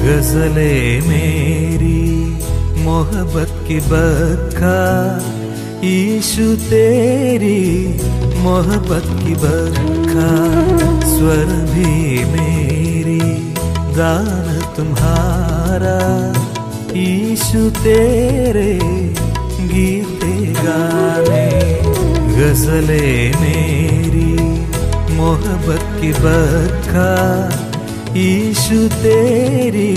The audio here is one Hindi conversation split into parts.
गजले मेरी मोहब्बत की बरखा, यीशु तेरी मोहब्बत की बरखा। स्वर भी मेरी गान तुम्हारा, यीशु तेरे गीते गाने। गजले मेरी मोहब्बत की बरखा, यीशु तेरी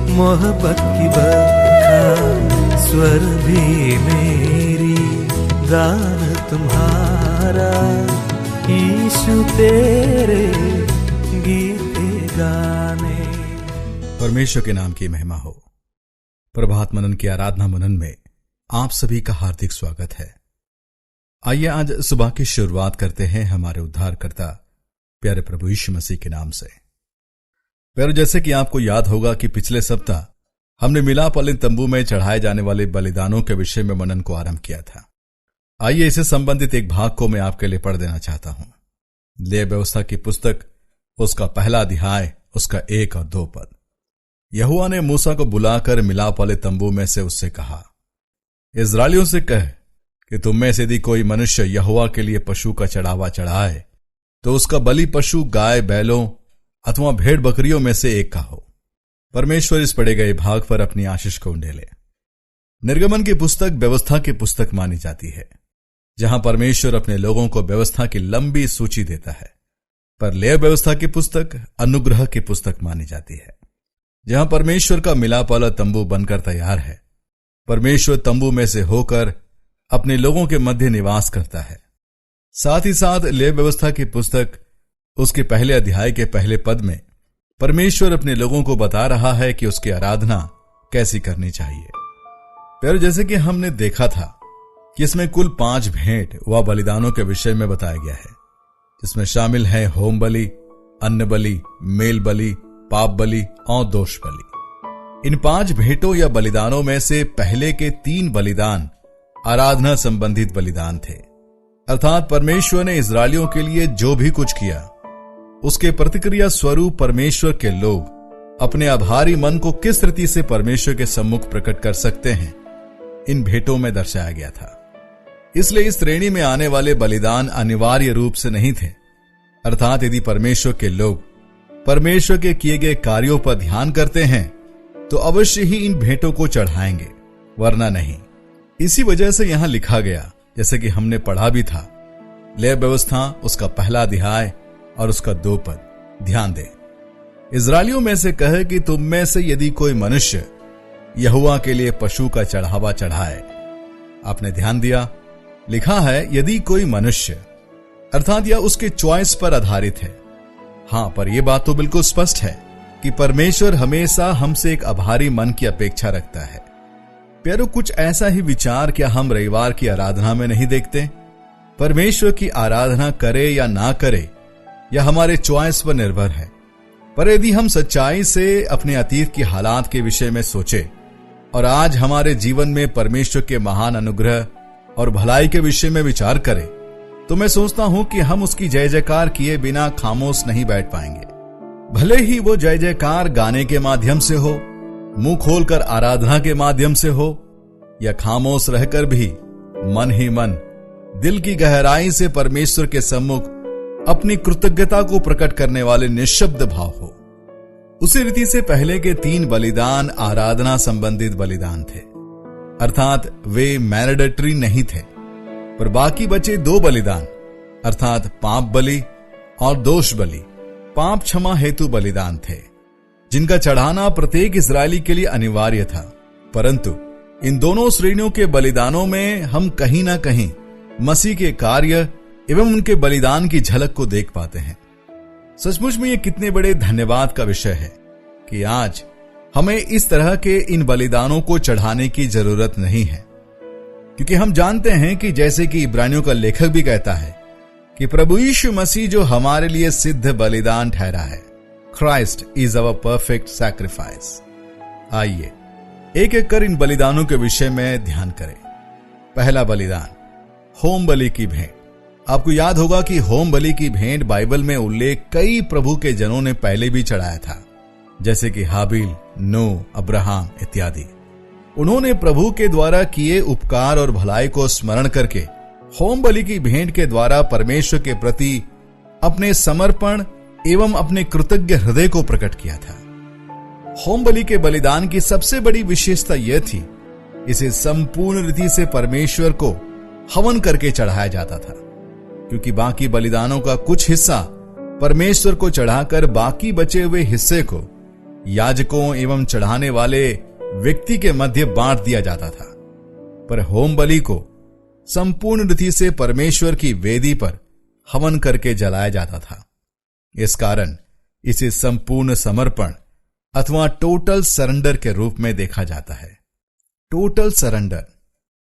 मोहब्बत की बरखा। स्वर भी मेरी गान तुम्हारा, यीशु तेरे गीते गाने। परमेश्वर के नाम की महिमा हो। प्रभात मनन की आराधना मनन में आप सभी का हार्दिक स्वागत है। आइए आज सुबह की शुरुआत करते हैं हमारे उद्धारकर्ता प्यारे प्रभु यीशु मसीह के नाम से। प्यारे, जैसे कि आपको याद होगा कि पिछले सप्ताह हमने मिलाप वाले तंबू में चढ़ाए जाने वाले बलिदानों के विषय में मनन को आरंभ किया था। आइए इससे संबंधित एक भाग को मैं आपके लिए पढ़ देना चाहता हूं। लेवी व्यवस्था की पुस्तक उसका पहला अध्याय उसका 1 और 2 पद। यहोवा ने मूसा को बुलाकर मिलाप वाले तंबू में से उससे कहा, इस्राएलियों से कह कि तुम में से यदि कोई मनुष्य यहोवा के लिए पशु का चढ़ावा चढ़ाए तो उसका बलि पशु गाय बैलों अथवा भेड़ बकरियों में से एक का हो। परमेश्वर इस पढ़े गए भाग पर अपनी आशीष को उंडेले। निर्गमन की पुस्तक व्यवस्था की पुस्तक मानी जाती है, जहां परमेश्वर अपने लोगों को व्यवस्था की लंबी सूची देता है। पर लेवी व्यवस्था की पुस्तक अनुग्रह की पुस्तक मानी जाती है, जहां परमेश्वर का मिलाप वाला तंबू बनकर तैयार है। परमेश्वर तंबू में से होकर अपने लोगों के मध्य निवास करता है। साथ ही साथ लेवी व्यवस्था की पुस्तक उसके पहले अध्याय के पहले पद में परमेश्वर अपने लोगों को बता रहा है कि उसकी आराधना कैसी करनी चाहिए। पर जैसे कि हमने देखा था कि इसमें कुल 5 भेंट व बलिदानों के विषय में बताया गया है, जिसमें शामिल है होम बलि, अन्न बलि, मेल बलि, पाप बलि और दोष बलि। इन 5 भेंटों या बलिदानों में से पहले के 3 बलिदान आराधना संबंधित बलिदान थे, अर्थात परमेश्वर ने इस्राएलियों के लिए जो भी कुछ किया उसके प्रतिक्रिया स्वरूप परमेश्वर के लोग अपने आभारी मन को किस रीति से परमेश्वर के सम्मुख प्रकट कर सकते हैं, इन भेंटों में दर्शाया गया था। इसलिए इस श्रेणी में आने वाले बलिदान अनिवार्य रूप से नहीं थे, अर्थात यदि परमेश्वर के लोग परमेश्वर के किए गए कार्यों पर ध्यान करते हैं तो अवश्य ही इन भेंटों को चढ़ाएंगे, वरना नहीं। इसी वजह से यहां लिखा गया, जैसे कि हमने पढ़ा भी था, लेवी व्यवस्था उसका पहला अध्याय और उसका 2 पद। ध्यान दे, इस्राएलियों में से कहे कि तुम में से यदि कोई मनुष्य यहोवा के लिए पशु का चढ़ावा चढ़ाए। आपने ध्यान दिया, लिखा है यदि कोई मनुष्य, अर्थात यह उसके चॉइस पर आधारित है। हां, पर यह बात तो बिल्कुल स्पष्ट है कि परमेश्वर हमेशा हमसे एक आभारी मन की अपेक्षा रखता है। प्यारो, कुछ ऐसा ही विचार क्या हम रविवार की आराधना में नहीं देखते? परमेश्वर की आराधना करे या ना करे यह हमारे चॉइस पर निर्भर है। पर यदि हम सच्चाई से अपने अतीत की हालात के विषय में सोचे और आज हमारे जीवन में परमेश्वर के महान अनुग्रह और भलाई के विषय में विचार करें, तो मैं सोचता हूं कि हम उसकी जय जयकार किए बिना खामोश नहीं बैठ पाएंगे। भले ही वो जय जयकार गाने के माध्यम से हो, मुंह खोलकर आराधना के माध्यम से हो, या खामोश रहकर भी मन ही मन दिल की गहराई से परमेश्वर के सम्मुख अपनी कृतज्ञता को प्रकट करने वाले निःशब्द भाव हो। उसी रीति से पहले के 3 बलिदान आराधना संबंधित बलिदान थे, अर्थात वे मैंडेटरी नहीं थे। पर बाकी बचे 2 बलिदान, अर्थात पाप बलि और दोष बलि, पाप क्षमा हेतु बलिदान थे, जिनका चढ़ाना प्रत्येक इस्राएली के लिए अनिवार्य था। परंतु इन दोनों श्रेणियों के बलिदानों में हम कहीं ना कहीं मसीह के कार्य एवं उनके बलिदान की झलक को देख पाते हैं। सचमुच में यह कितने बड़े धन्यवाद का विषय है कि आज हमें इस तरह के इन बलिदानों को चढ़ाने की जरूरत नहीं है, क्योंकि हम जानते हैं कि जैसे कि इब्रानियों का लेखक भी कहता है कि प्रभु यीशु मसीह जो हमारे लिए सिद्ध बलिदान ठहरा है, Christ is our perfect sacrifice. आइए एक एक कर इन बलिदानों के विषय में ध्यान करें। पहला बलिदान, होम बलि की भेंट। आपको याद होगा कि होम बलि की भेंट बाइबल में उल्लेख कई प्रभु के जनों ने पहले भी चढ़ाया था। जैसे कि हाबिल, नूह, अब्राहम इत्यादि। उन्होंने प्रभु के द्वारा किए उपकार और भलाई को स्मरण करके होम बलि की भेंट के द्वारा परमेश्वर के प्रति अपने समर्पण एवं अपने कृतज्ञ हृदय को प्रकट किया था। होम बलि के बलिदान की सबसे बड़ी विशेषता यह थी, इसे संपूर्ण रीति से परमेश्वर को हवन करके चढ़ाया जाता था, क्योंकि बाकी बलिदानों का कुछ हिस्सा परमेश्वर को चढ़ाकर बाकी बचे हुए हिस्से को याजकों एवं चढ़ाने वाले व्यक्ति के मध्य बांट दिया जाता था। पर होम बलि को संपूर्ण रीति से परमेश्वर की वेदी पर हवन करके जलाया जाता था। इस कारण इसे संपूर्ण समर्पण अथवा टोटल सरेंडर के रूप में देखा जाता है। टोटल सरेंडर,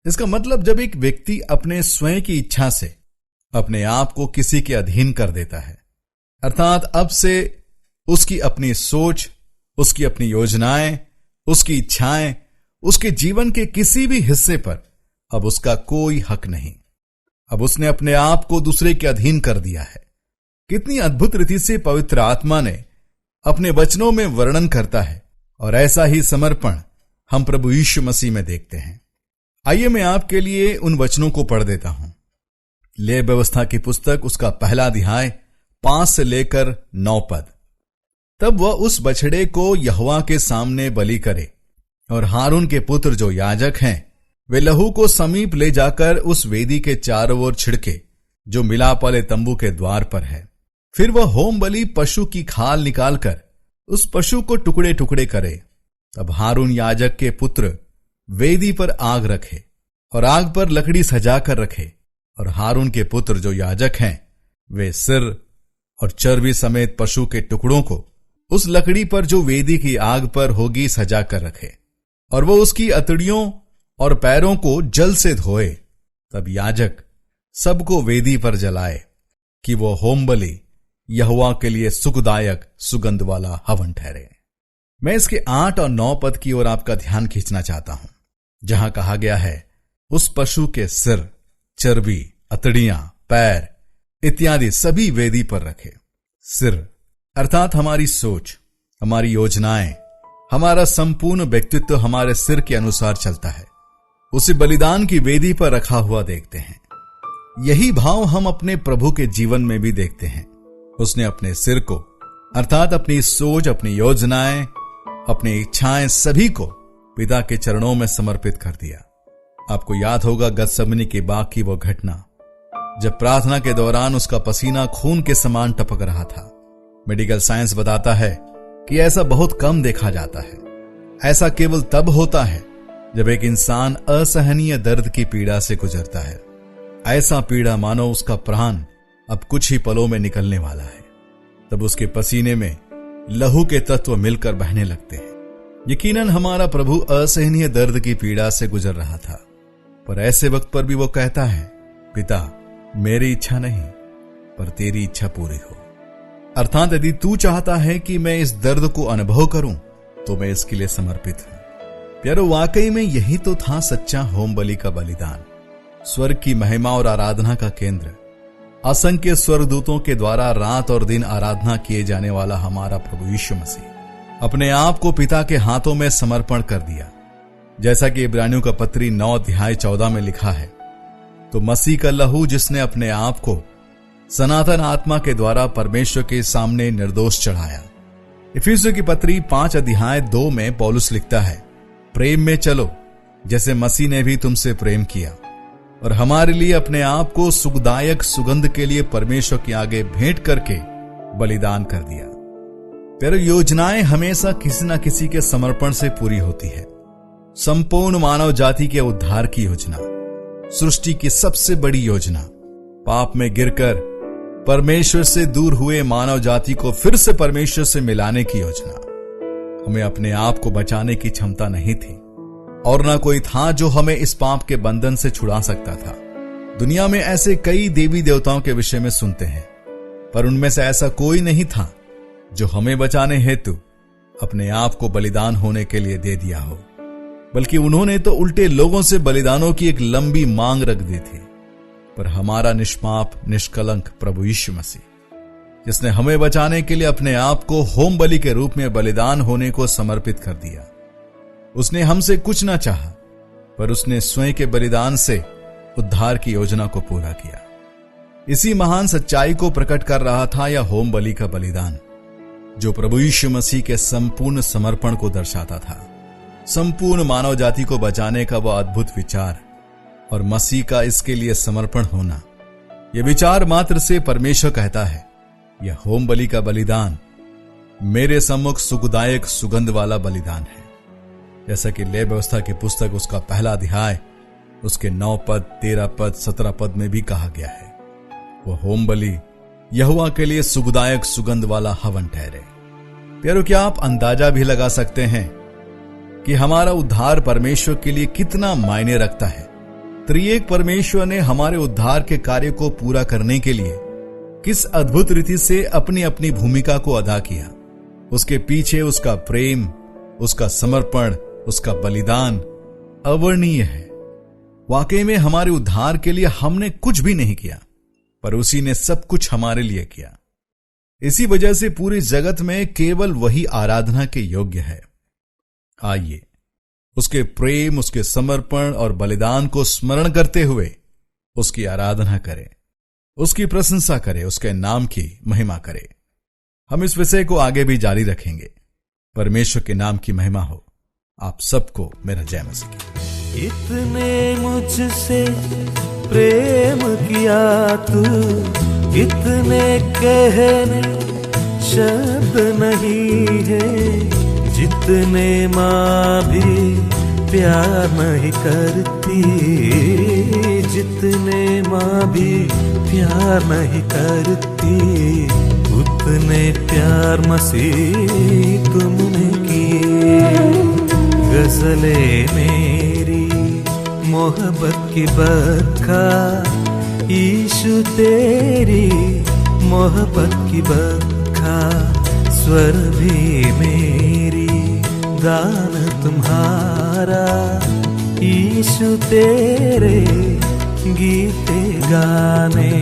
इसका मतलब जब एक व्यक्ति अपने स्वयं की इच्छा से अपने आप को किसी के अधीन कर देता है, अर्थात अब से उसकी अपनी सोच, उसकी अपनी योजनाएं, उसकी इच्छाएं, उसके जीवन के किसी भी हिस्से पर अब उसका कोई हक नहीं। अब उसने अपने आप को दूसरे के अधीन कर दिया है। कितनी अद्भुत रीति से पवित्र आत्मा ने अपने वचनों में वर्णन करता है, और ऐसा ही समर्पण हम प्रभु यीशु मसीह में देखते हैं। आइए मैं आपके लिए उन वचनों को पढ़ देता हूं। लेवी व्यवस्था की पुस्तक, उसका पहला अध्याय 5 से लेकर 9 पद। तब वह उस बछड़े को यहोवा के सामने बलि करे, और हारून के पुत्र जो याजक हैं वे लहू को समीप ले जाकर उस वेदी के चारों ओर छिड़के, जो मिलाप वाले तंबू के द्वार पर है। फिर वह होम बलि पशु की खाल निकालकर उस पशु को टुकड़े टुकड़े करे। तब हारून याजक के पुत्र वेदी पर आग रखे और आग पर लकड़ी सजा कर रखे, और हारून के पुत्र जो याजक हैं वे सिर और चर्बी समेत पशु के टुकड़ों को उस लकड़ी पर जो वेदी की आग पर होगी सजा कर रखे, और वो उसकी अतड़ियों और पैरों को जल से धोए। तब याजक सबको वेदी पर जलाए कि वो होम बलि यहोवा के लिए सुखदायक सुगंध वाला हवन ठहरे। मैं इसके 8 और 9 पद की ओर आपका ध्यान खींचना चाहता हूं, जहां कहा गया है उस पशु के सिर, चर्बी, अतड़ियां, पैर इत्यादि सभी वेदी पर रखे। सिर अर्थात हमारी सोच, हमारी योजनाएं, हमारा संपूर्ण व्यक्तित्व हमारे सिर के अनुसार चलता है। उसे बलिदान की वेदी पर रखा हुआ देखते हैं। यही भाव हम अपने प्रभु के जीवन में भी देखते हैं। उसने अपने सिर को अर्थात अपनी सोच, अपनी योजनाएं, अपनी इच्छाएं सभी को पिता के चरणों में समर्पित कर दिया। आपको याद होगा गतसमनी के बाग की वो घटना, जब प्रार्थना के दौरान उसका पसीना खून के समान टपक रहा था। मेडिकल साइंस बताता है कि ऐसा बहुत कम देखा जाता है। ऐसा केवल तब होता है जब एक इंसान असहनीय दर्द की पीड़ा से गुजरता है। ऐसा पीड़ा मानो उसका प्राण अब कुछ ही पलों में निकलने वाला है। तब उसके पसीने में लहू के तत्व मिलकर बहने लगते हैं। यकीनन हमारा प्रभु असहनीय दर्द की पीड़ा से गुजर रहा था, पर ऐसे वक्त पर भी वो कहता है, पिता मेरी इच्छा नहीं पर तेरी इच्छा पूरी हो। अर्थात यदि तू चाहता है कि मैं इस दर्द को अनुभव करूं तो मैं इसके लिए समर्पित हूं। प्यारो, वाकई में यही तो था सच्चा होम बलि का बलिदान, स्वर्ग की महिमा और आराधना का केंद्र। असंख्य स्वर्गदूतों के द्वारा रात और दिन आराधना किए जाने वाला हमारा प्रभु यीशु मसीह अपने आप को पिता के हाथों में समर्पण कर दिया। जैसा कि इब्रानियों का पत्री 9 अध्याय 14 में लिखा है, तो मसीह का लहू जिसने अपने आप को सनातन आत्मा के द्वारा परमेश्वर के सामने निर्दोष चढ़ाया। इफिसियों की पत्री 5 अध्याय 2 में पौलुस लिखता है, प्रेम में चलो जैसे मसीह ने भी तुमसे प्रेम किया और हमारे लिए अपने आप को सुखदायक सुगंध के लिए परमेश्वर के आगे भेंट करके बलिदान कर दिया। प्यारे, योजनाएं हमेशा किसी न किसी के समर्पण से पूरी होती है। संपूर्ण मानव जाति के उद्धार की योजना, सृष्टि की सबसे बड़ी योजना, पाप में गिरकर परमेश्वर से दूर हुए मानव जाति को फिर से परमेश्वर से मिलाने की योजना। हमें अपने आप को बचाने की क्षमता नहीं थी और न कोई था जो हमें इस पाप के बंधन से छुड़ा सकता था। दुनिया में ऐसे कई देवी देवताओं के विषय में सुनते हैं, पर उनमें से ऐसा कोई नहीं था जो हमें बचाने हेतु अपने आप को बलिदान होने के लिए दे दिया हो, बल्कि उन्होंने तो उल्टे लोगों से बलिदानों की एक लंबी मांग रख दी थी। पर हमारा निष्पाप निष्कलंक प्रभु यीशु मसीह जिसने हमें बचाने के लिए अपने आप को होम बलि के रूप में बलिदान होने को समर्पित कर दिया। उसने हमसे कुछ ना चाहा, पर उसने स्वयं के बलिदान से उद्धार की योजना को पूरा किया। इसी महान सच्चाई को प्रकट कर रहा था यह होम बलि का बलिदान, जो प्रभु यीशु मसीह के संपूर्ण समर्पण को दर्शाता था। संपूर्ण मानव जाति को बचाने का वह अद्भुत विचार और मसीह का इसके लिए समर्पण होना। यह विचार मात्र से परमेश्वर कहता है, यह होम बलि का बलिदान मेरे सम्मुख सुखदायक सुगंध वाला बलिदान है। जैसा कि लेवी व्यवस्था की पुस्तक उसका पहला अध्याय उसके 9 पद, 13 पद, 17 पद में भी कहा गया है, वह होम बलि यहोवा के लिए सुखदायक सुगंध वाला हवन ठहरे। प्यारो, क्या आप अंदाजा भी लगा सकते हैं कि हमारा उद्धार परमेश्वर के लिए कितना मायने रखता है? त्रिएक परमेश्वर ने हमारे उद्धार के कार्य को पूरा करने के लिए किस अद्भुत रीति से अपनी अपनी भूमिका को अदा किया। उसके पीछे उसका प्रेम, उसका समर्पण, उसका बलिदान अवर्णनीय है। वाकई में हमारे उद्धार के लिए हमने कुछ भी नहीं किया, पर उसी ने सब कुछ हमारे लिए किया। इसी वजह से पूरे जगत में केवल वही आराधना के योग्य है। आइए उसके प्रेम, उसके समर्पण और बलिदान को स्मरण करते हुए उसकी आराधना करें, उसकी प्रशंसा करें, उसके नाम की महिमा करें। हम इस विषय को आगे भी जारी रखेंगे। परमेश्वर के नाम की महिमा हो। आप सबको मेरा जय मसीह। इतने मुझसे प्रेम किया तू, इतने कहने शब्द नहीं है, जितने माँ भी प्यार नहीं करती, जितने माँ भी प्यार नहीं करती, उतने प्यार मसीह तुमने किए। गजले मेरी मोहब्बत की बरखा, यीशु तेरी मोहब्बत की बरखा, स्वर भी मेरी गान तुम्हारा, यीशु तेरे गीते गाने।